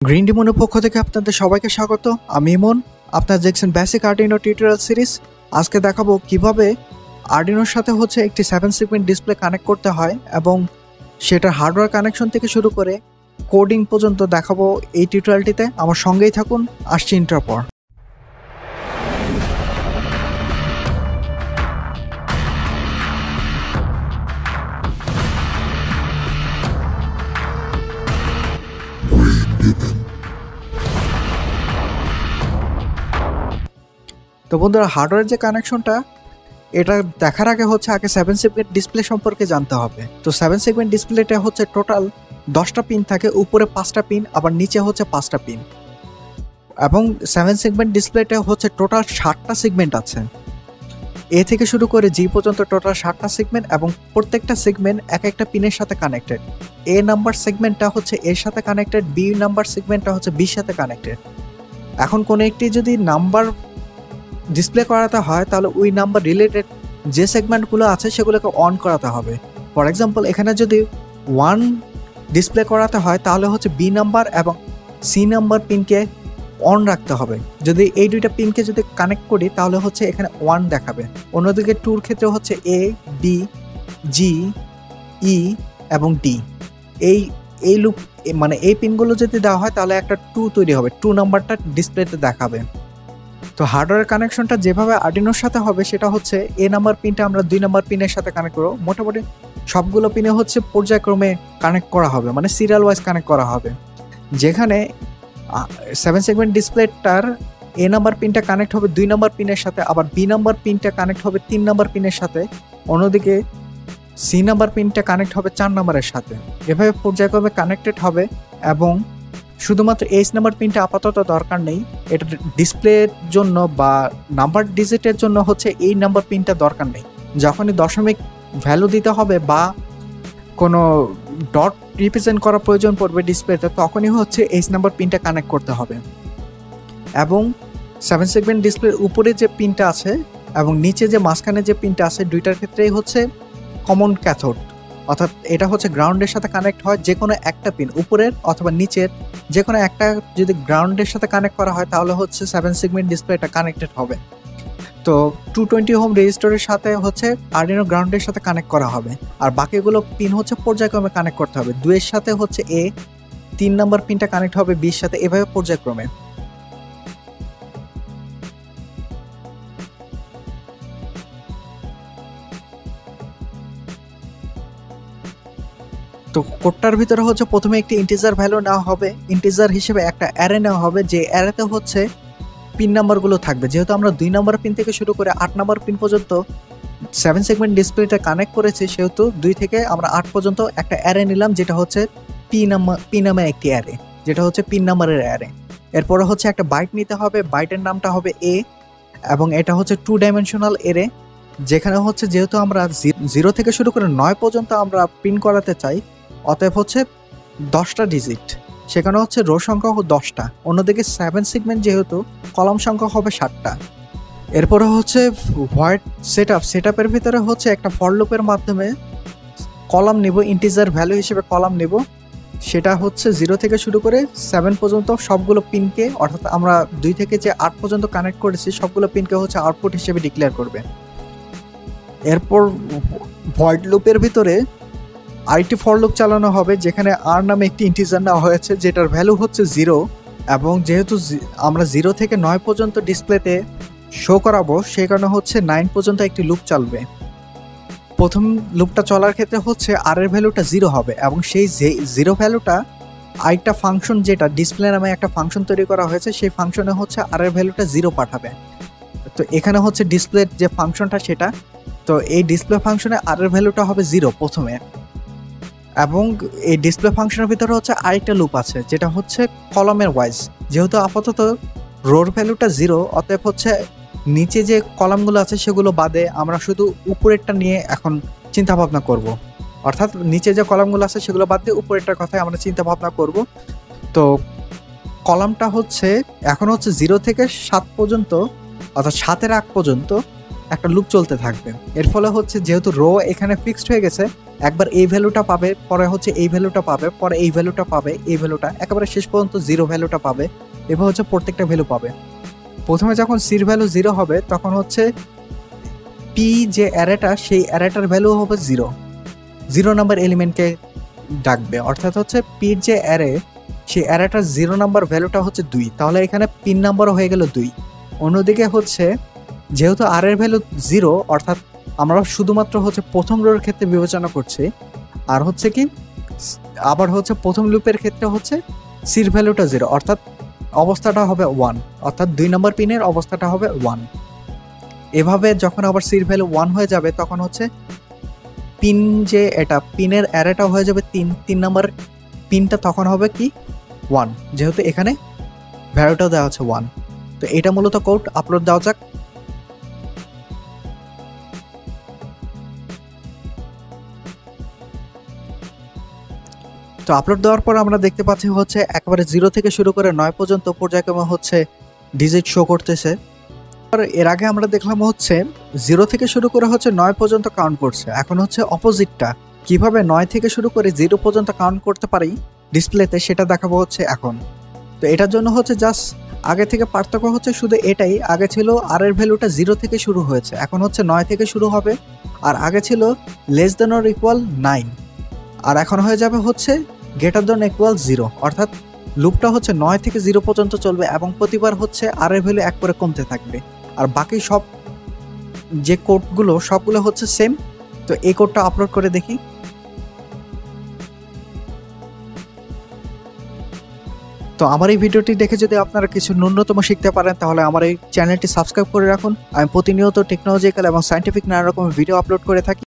Green ডিমনের পক্ষ থেকে আপনাদের সবাইকে স্বাগত। আমি ইমন, আপনারা দেখছেন বেসিক আর্ডিনো টিউটোরিয়াল সিরিজ। আজকে দেখাবো কিভাবে আর্ডিনোর সাথে একটি 7 সেগমেন্ট ডিসপ্লে কানেক্ট করতে হয় এবং সেটার হার্ডওয়্যার কানেকশন থেকে শুরু করে কোডিং পর্যন্ত দেখাবো এই টিউটোরিয়ালটিতে। আমার সঙ্গেই থাকুন, আসছি ইন্ট্রোর পর। তো বন্ধুরা, হার্ডওয়্যার যে কানেকশনটা এটা দেখার আগে আগে 7 সেগমেন্ট ডিসপ্লে সম্পর্কে জানতে হবে। তো 7 সেগমেন্ট ডিসপ্লেটা টোটাল 10টা পিন থাকে, উপরে 5টা পিন, আবার নিচে 5টা পিন। এবং 7 সেগমেন্ট ডিসপ্লেটা টোটাল 60টা সেগমেন্ট আছে। এ থেকে শুরু করে জি পর্যন্ত টোটাল 60টা সেগমেন্ট এবং প্রত্যেকটা সেগমেন্ট এক একটা পিনের সাথে কানেক্টেড। এ নাম্বার সেগমেন্টটা এর সাথে কানেক্টেড, বি নাম্বার সেগমেন্টটা বির সাথে কানেক্টেড। এখন কোনো একটি যদি নাম্বার ডিসপ্লে করাতে হয় তাহলে ওই নাম্বার রিলেটেড যে সেগমেন্টগুলো আছে সেগুলোকে অন করাতে হবে। ফর এক্সাম্পল, এখানে যদি 1 ডিসপ্লে করাতে হয় তাহলে বি নাম্বার এবং সি নাম্বার পিনকে অন রাখতে হবে। যদি এই দুইটা পিনকে যদি কানেক্ট করি তাহলে এখানে 1 দেখাবে। অন্যদিকে 2 এর ক্ষেত্রে এ, বি, জি, ই এবং ডি। এই লুপ মানে এই পিনগুলো যদি দেওয়া হয় তাহলে একটা 2 তৈরি হবে, 2 নাম্বারটা ডিসপ্লেতে দেখাবে। তো হার্ডওয়্যার কানেকশনটা যেভাবে আর্ডিনোর সাথে হবে সেটা এ নাম্বার পিনটা আমরা 2 নাম্বার পিনের সাথে কানেক্ট করব। মোটামুটি সবগুলো পিনে পর্যায়ক্রমে কানেক্ট করা হবে, মানে সিরিয়াল ওয়াইজ কানেক্ট করা হবে। যেখানে 7 সেগমেন্ট ডিসপ্লেটার এ নাম্বার পিনটা কানেক্ট হবে 2 নাম্বার পিনের সাথে, আবার বি নাম্বার পিনটা কানেক্ট হবে 3 নাম্বার পিনের সাথে, অন্যদিকে সি নাম্বার পিনটা কানেক্ট হবে 4 নাম্বারের সাথে। এভাবে পর্যায়ক্রমে কানেক্টেড হবে এবং শুধুমাত্র এইচ নাম্বার পিনটা আপাতত দরকার নেই। এটা ডিসপ্লের জন্য বা নাম্বার ডিজিটের জন্য এই নাম্বার পিনটা দরকার নেই। যখনই দশমিক ভ্যালু দিতে হবে বা কোনো ডট রিপ্রেজেন্ট করা প্রয়োজন পড়বে ডিসপ্লেতে, তখনই এইচ নাম্বার পিনটা কানেক্ট করতে হবে। এবং 7 সেগমেন্ট ডিসপ্লের উপরে যে পিনটা আছে এবং নিচে যে মাঝখানে যে পিনটা আছে, দুইটার ক্ষেত্রেই কমন ক্যাথোড, অর্থাৎ এটা গ্রাউন্ডের সাথে কানেক্ট হয়। যে কোনো একটা পিন, উপরের অথবা নিচের যে কোনো একটা যদি গ্রাউন্ডের সাথে কানেক্ট করা হয় তাহলে 7 সেগমেন্ট ডিসপ্লেটা কানেক্টেড হবে। তো 220 ওহম রেজিস্টরের সাথে আর্ডিনো গ্রাউন্ডের সাথে কানেক্ট করা হবে, আর বাকিগুলো পিন পর্যায়ক্রমে কানেক্ট করতে হবে। 2 এর সাথে এ, 3 নাম্বার পিনটা কানেক্ট হবে বির সাথে, এভাবে পর্যায়ক্রমে। তো কোডটার ভিতরে প্রথমে একটি ইন্টিজার ভ্যালু নেওয়া হবে। ইন্টিজার হিসেবে একটা অ্যারে নেওয়া হবে, যে অ্যারেতে পিন নাম্বারগুলো থাকবে। যেহেতু আমরা 2 নাম্বার পিন থেকে শুরু করে 8 নাম্বার পিন পর্যন্ত 7 সেগমেন্ট ডিসপ্লেটা কানেক্ট করেছি, সেহেতু 2 থেকে আমরা 8 পর্যন্ত একটা অ্যারে নিলাম, যেটা পি নামে একটি অ্যারে, যেটা পিন নাম্বারের অ্যারে। এরপরে একটা বাইট নিতে হবে, বাইটের নামটা হবে এ এবং এটা 2 ডাইমেনশনাল অ্যারে। যেখানে যেহেতু আমরা 0 থেকে শুরু করে 9 পর্যন্ত আমরা প্রিন্ট করাতে চাই, অতএব 10টা ডিজিট, সেখানে রো সংখ্যা 10টা। অন্যদিকে 7 সেগমেন্ট যেহেতু কলাম সংখ্যা হবে 7টা। এরপরে ভয়েড সেটআপের ভিতরে একটা ফর লুপের মাধ্যমে কলাম নেব, ইন্টিজার ভ্যালু হিসেবে কলাম নেব। সেটা 0 থেকে শুরু করে 7 পর্যন্ত সবগুলো পিনকে, অর্থাৎ আমরা 2 থেকে যে 8 পর্যন্ত কানেক্ট করেছি সবগুলো পিনকে আউটপুট হিসেবে ডিক্লেয়ার করবে। এরপর ভয়েড লুপের ভিতরে আরেকটি ফর লুপ চালানো হবে, যেখানে আর নামে একটি ইন্টিজার নেওয়া হয়েছে, যেটার ভ্যালু 0। এবং যেহেতু আমরা 0 থেকে 9 পর্যন্ত ডিসপ্লেতে শো করাবো, সেই কারণে 9 পর্যন্ত একটি লুপ চলবে। প্রথম লুপটা চলার ক্ষেত্রে আর এর ভ্যালুটা 0 হবে এবং সেই 0 ভ্যালুটা আরেকটা ফাংশন, যেটা ডিসপ্লে নামে একটা ফাংশন তৈরি করা হয়েছে, সেই ফাংশনে আর এর ভ্যালুটা 0 পাঠাবে। তো এখানে ডিসপ্লের যে ফাংশনটা সেটা, তো এই ডিসপ্লে ফাংশনে আর এর ভ্যালুটা হবে 0 প্রথমে। এবং এই ডিসপ্লে ফাংশনের ভিতরে আরেকটা লুপ আছে, যেটা কলমের ওয়াইজ। যেহেতু আপাতত রোর ভ্যালুটা 0, অতএব নিচে যে কলামগুলো আছে সেগুলো বাদে আমরা শুধু উপরেরটা নিয়ে এখন চিন্তা ভাবনা করব। অর্থাৎ নিচে যে কলামগুলো আছে সেগুলো বাদ দিয়ে উপরেরটার কথাই আমরা চিন্তা ভাবনা করব। তো কলামটা এখন 0 থেকে 7 পর্যন্ত, অর্থাৎ 7-এর আগ পর্যন্ত একটা লুপ চলতে থাকবে। এর ফলে যেহেতু রো এখানে ফিক্সড হয়ে গেছে, একবার এই ভ্যালুটা পাবে, পরে হচ্ছে এই ভ্যালুটা পাবে, পরে এই ভ্যালুটা পাবে, এই ভ্যালুটা একেবারে শেষ পর্যন্ত 0 ভ্যালুটা পাবে। এভাবে হচ্ছে প্রত্যেকটা ভ্যালু পাবে। প্রথমে যখন সির ভ্যালু 0 হবে তখন হচ্ছে পি যে অ্যারেটা সেই অ্যারেটার ভ্যালু হবে 0 নাম্বার এলিমেন্টকে ডাকবে, অর্থাৎ হচ্ছে পির যে অ্যারে সেই অ্যারেটার 0 নাম্বার ভ্যালুটা হচ্ছে 2, তাহলে এখানে পিন নাম্বারও হয়ে গেল 2। অন্যদিকে হচ্ছে যেহেতু আর এর ভ্যালু 0, অর্থাৎ আমরা শুধুমাত্র হচ্ছে প্রথম রোর ক্ষেত্রে বিবেচনা করছি, আর হচ্ছে কি আবার হচ্ছে প্রথম লুপের ক্ষেত্রে হচ্ছে সির ভ্যালুটা 0, অর্থাৎ অবস্থাটা হবে 1, অর্থাৎ 2 নম্বর পিনের অবস্থাটা হবে 1। এভাবে যখন আবার সির ভ্যালু 1 হয়ে যাবে তখন হচ্ছে পিন যে এটা পিনের অ্যারেটা হয়ে যাবে 3 নম্বর পিনটা তখন হবে কি 1, যেহেতু এখানে ভ্যালুটাও দেওয়া আছে 1। তো এটা মূলত কোড আপলোড দেওয়া যাক। তো আপলোড দেওয়ার পর আমরা দেখতে পাচ্ছি হচ্ছে একেবারে 0 থেকে শুরু করে 9 পর্যন্ত পর্যায়ক্রমে হচ্ছে ডিজিট শো করতেছে। আর এর আগে আমরা দেখলাম হচ্ছে 0 থেকে শুরু করে হচ্ছে 9 পর্যন্ত কাউন্ট করছে। এখন হচ্ছে অপোজিটটা, কিভাবে 9 থেকে শুরু করে 0 পর্যন্ত কাউন্ট করতে পারি ডিসপ্লেতে সেটা দেখাবো হচ্ছে এখন। তো এটার জন্য হচ্ছে জাস্ট আগে থেকে পার্থক্য হচ্ছে শুধু এটাই, আগে ছিল আর এর ভ্যালুটা 0 থেকে শুরু হয়েছে, এখন হচ্ছে 9 থেকে শুরু হবে। আর আগে ছিল লেস দেন অর ইকুয়াল 9, আর এখন হয়ে যাবে হচ্ছে গ্রেটার দেন ইকুয়াল 0, অর্থাৎ লুপটা হচ্ছে 9 থেকে 0 পর্যন্ত চলবে এবং প্রতিবার হচ্ছে আর এর ভ্যালু 1 করে কমতে থাকবে। আর বাকি সব যে কোডগুলো সবগুলো হচ্ছে সেম। তো এই কোডটা আপলোড করে দেখি। তো আমার এই ভিডিওটি দেখে যদি আপনারা কিছু ন্যূনতম শিখতে পারেন তাহলে আমার এই চ্যানেলটি সাবস্ক্রাইব করে রাখুন। আমি প্রতিনিয়ত টেকনোলজিক্যাল এবং সায়েন্টিফিক নানা রকমের ভিডিও আপলোড করে থাকি।